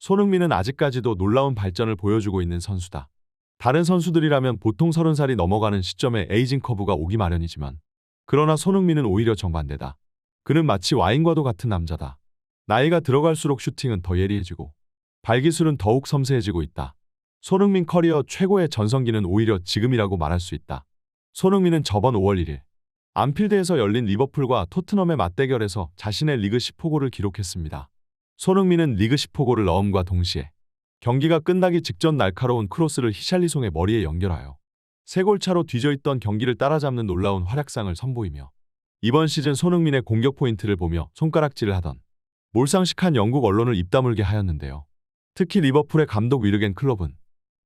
손흥민은 아직까지도 놀라운 발전을 보여주고 있는 선수다. 다른 선수들이라면 보통 30살이 넘어가는 시점에 에이징 커브가 오기 마련이지만 그러나 손흥민은 오히려 정반대다. 그는 마치 와인과도 같은 남자다. 나이가 들어갈수록 슈팅은 더 예리해지고 발기술은 더욱 섬세해지고 있다. 손흥민 커리어 최고의 전성기는 오히려 지금이라고 말할 수 있다. 손흥민은 저번 5월 1일 안필드에서 열린 리버풀과 토트넘의 맞대결에서 자신의 리그 10호골을 기록했습니다. 손흥민은 리그 10호골을 넣음과 동시에 경기가 끝나기 직전 날카로운 크로스를 히샬리송의 머리에 연결하여 3골 차로 뒤져있던 경기를 따라잡는 놀라운 활약상을 선보이며 이번 시즌 손흥민의 공격 포인트를 보며 손가락질을 하던 몰상식한 영국 언론을 입다물게 하였는데요. 특히 리버풀의 감독 위르겐 클롭은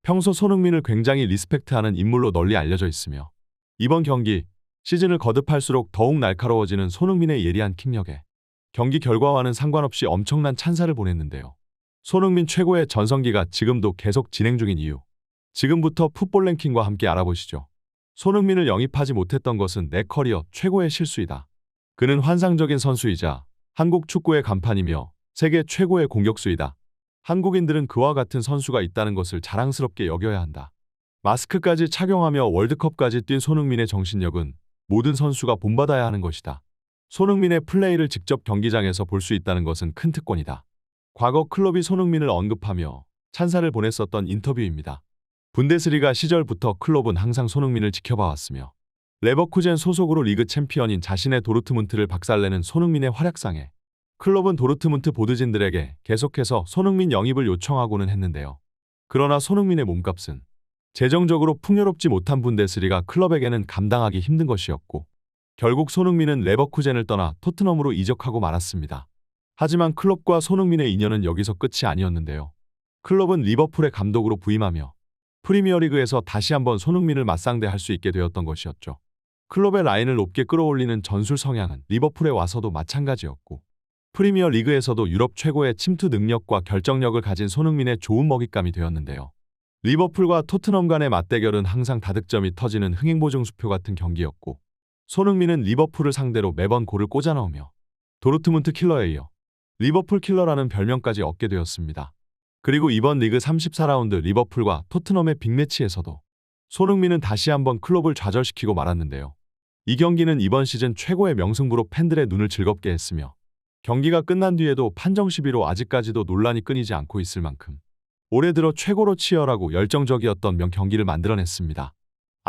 평소 손흥민을 굉장히 리스펙트하는 인물로 널리 알려져 있으며 이번 경기 시즌을 거듭할수록 더욱 날카로워지는 손흥민의 예리한 킥력에 경기 결과와는 상관없이 엄청난 찬사를 보냈는데요. 손흥민 최고의 전성기가 지금도 계속 진행 중인 이유. 지금부터 풋볼 랭킹과 함께 알아보시죠. 손흥민을 영입하지 못했던 것은 내 커리어 최고의 실수이다. 그는 환상적인 선수이자 한국 축구의 간판이며 세계 최고의 공격수이다. 한국인들은 그와 같은 선수가 있다는 것을 자랑스럽게 여겨야 한다. 마스크까지 착용하며 월드컵까지 뛴 손흥민의 정신력은 모든 선수가 본받아야 하는 것이다. 손흥민의 플레이를 직접 경기장에서 볼 수 있다는 것은 큰 특권이다. 과거 클롭이 손흥민을 언급하며 찬사를 보냈었던 인터뷰입니다. 분데스리가 시절부터 클롭은 항상 손흥민을 지켜봐왔으며 레버쿠젠 소속으로 리그 챔피언인 자신의 도르트문트를 박살내는 손흥민의 활약상에 클롭은 도르트문트 보드진들에게 계속해서 손흥민 영입을 요청하고는 했는데요. 그러나 손흥민의 몸값은 재정적으로 풍요롭지 못한 분데스리가 클럽에게는 감당하기 힘든 것이었고 결국 손흥민은 레버쿠젠을 떠나 토트넘으로 이적하고 말았습니다. 하지만 클롭과 손흥민의 인연은 여기서 끝이 아니었는데요. 클롭은 리버풀의 감독으로 부임하며 프리미어리그에서 다시 한번 손흥민을 맞상대할 수 있게 되었던 것이었죠. 클롭의 라인을 높게 끌어올리는 전술 성향은 리버풀에 와서도 마찬가지였고 프리미어리그에서도 유럽 최고의 침투 능력과 결정력을 가진 손흥민의 좋은 먹잇감이 되었는데요. 리버풀과 토트넘 간의 맞대결은 항상 다득점이 터지는 흥행보증수표 같은 경기였고 손흥민은 리버풀을 상대로 매번 골을 꽂아 넣으며 도르트문트 킬러에 이어 리버풀 킬러라는 별명까지 얻게 되었습니다. 그리고 이번 리그 34라운드 리버풀과 토트넘의 빅매치에서도 손흥민은 다시 한번 클롭을 좌절시키고 말았는데요. 이 경기는 이번 시즌 최고의 명승부로 팬들의 눈을 즐겁게 했으며 경기가 끝난 뒤에도 판정 시비로 아직까지도 논란이 끊이지 않고 있을 만큼 올해 들어 최고로 치열하고 열정적이었던 경기를 만들어냈습니다.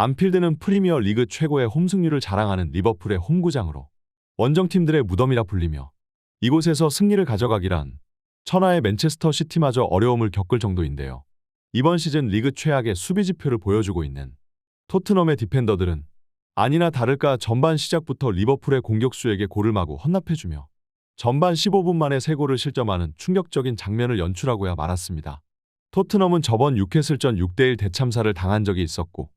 안필드는 프리미어 리그 최고의 홈승률을 자랑하는 리버풀의 홈구장으로 원정팀들의 무덤이라 불리며 이곳에서 승리를 가져가기란 천하의 맨체스터 시티마저 어려움을 겪을 정도인데요. 이번 시즌 리그 최악의 수비 지표를 보여주고 있는 토트넘의 디펜더들은 아니나 다를까 전반 시작부터 리버풀의 공격수에게 골을 마구 헌납해주며 전반 15분 만에 3골을 실점하는 충격적인 장면을 연출하고야 말았습니다. 토트넘은 저번 뉴캐슬전 6대1 대참사를 당한 적이 있었고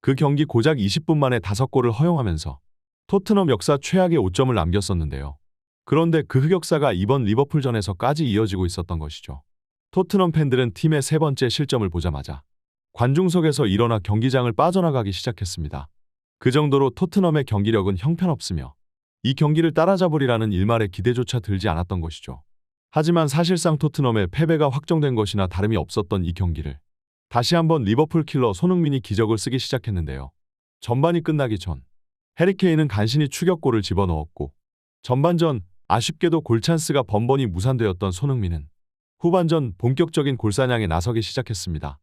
그 경기 고작 20분 만에 5골을 허용하면서 토트넘 역사 최악의 5점을 남겼었는데요. 그런데 그 흑역사가 이번 리버풀전에서까지 이어지고 있었던 것이죠. 토트넘 팬들은 팀의 3번째 실점을 보자마자 관중석에서 일어나 경기장을 빠져나가기 시작했습니다. 그 정도로 토트넘의 경기력은 형편없으며 이 경기를 따라잡으리라는 일말의 기대조차 들지 않았던 것이죠. 하지만 사실상 토트넘의 패배가 확정된 것이나 다름이 없었던 이 경기를 다시 한번 리버풀 킬러 손흥민이 기적을 쓰기 시작했는데요. 전반이 끝나기 전 해리케인은 간신히 추격골을 집어넣었고 전반전 아쉽게도 골찬스가 번번이 무산되었던 손흥민은 후반전 본격적인 골사냥에 나서기 시작했습니다.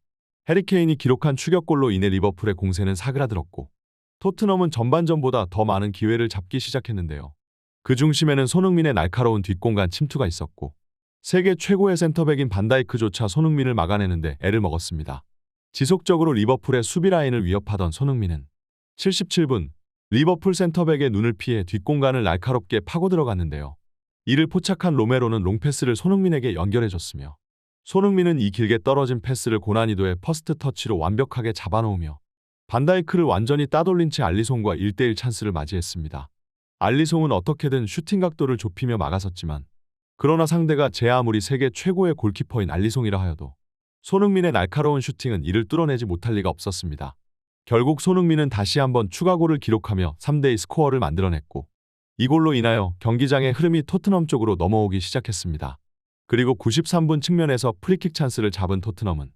해리케인이 기록한 추격골로 인해 리버풀의 공세는 사그라들었고 토트넘은 전반전보다 더 많은 기회를 잡기 시작했는데요. 그 중심에는 손흥민의 날카로운 뒷공간 침투가 있었고 세계 최고의 센터백인 반다이크조차 손흥민을 막아내는데 애를 먹었습니다. 지속적으로 리버풀의 수비 라인을 위협하던 손흥민은 77분 리버풀 센터백의 눈을 피해 뒷공간을 날카롭게 파고 들어갔는데요. 이를 포착한 로메로는 롱패스를 손흥민에게 연결해줬으며 손흥민은 이 길게 떨어진 패스를 고난이도의 퍼스트 터치로 완벽하게 잡아놓으며 반다이크를 완전히 따돌린 채 알리송과 1대1 찬스를 맞이했습니다. 알리송은 어떻게든 슈팅 각도를 좁히며 막아섰지만 그러나 상대가 제 아무리 세계 최고의 골키퍼인 알리송이라 하여도 손흥민의 날카로운 슈팅은 이를 뚫어내지 못할 리가 없었습니다. 결국 손흥민은 다시 한번 추가골을 기록하며 3대2 스코어를 만들어냈고 이 골로 인하여 경기장의 흐름이 토트넘 쪽으로 넘어오기 시작했습니다. 그리고 93분 측면에서 프리킥 찬스를 잡은 토트넘은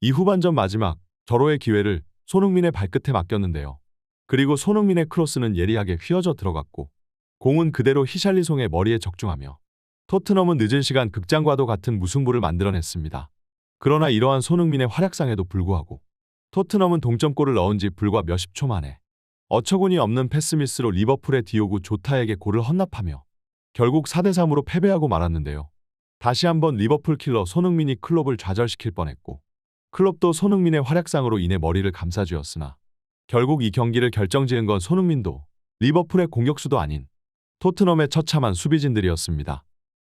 이 후반전 마지막 절호의 기회를 손흥민의 발끝에 맡겼는데요. 그리고 손흥민의 크로스는 예리하게 휘어져 들어갔고 공은 그대로 히샬리송의 머리에 적중하며 토트넘은 늦은 시간 극장과도 같은 무승부를 만들어냈습니다. 그러나 이러한 손흥민의 활약상에도 불구하고 토트넘은 동점골을 넣은 지 불과 몇십 초 만에 어처구니 없는 패스미스로 리버풀의 디오구 조타에게 골을 헌납하며 결국 4대3으로 패배하고 말았는데요. 다시 한번 리버풀 킬러 손흥민이 클롭을 좌절시킬 뻔했고 클롭도 손흥민의 활약상으로 인해 머리를 감싸쥐었으나 결국 이 경기를 결정지은 건 손흥민도 리버풀의 공격수도 아닌 토트넘의 처참한 수비진들이었습니다.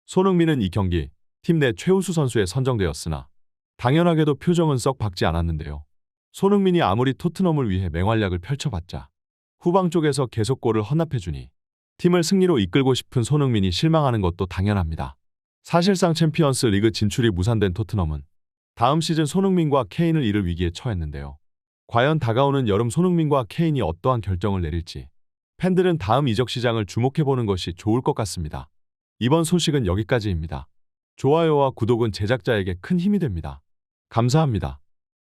손흥민은 이 경기 팀 내 최우수 선수에 선정되었으나 당연하게도 표정은 썩 밝지 않았는데요. 손흥민이 아무리 토트넘을 위해 맹활약을 펼쳐봤자 후방 쪽에서 계속 골을 헌납해주니 팀을 승리로 이끌고 싶은 손흥민이 실망하는 것도 당연합니다. 사실상 챔피언스 리그 진출이 무산된 토트넘은 다음 시즌 손흥민과 케인을 잃을 위기에 처했는데요. 과연 다가오는 여름 손흥민과 케인이 어떠한 결정을 내릴지 팬들은 다음 이적 시장을 주목해보는 것이 좋을 것 같습니다. 이번 소식은 여기까지입니다. 좋아요와 구독은 제작자에게 큰 힘이 됩니다. 감사합니다.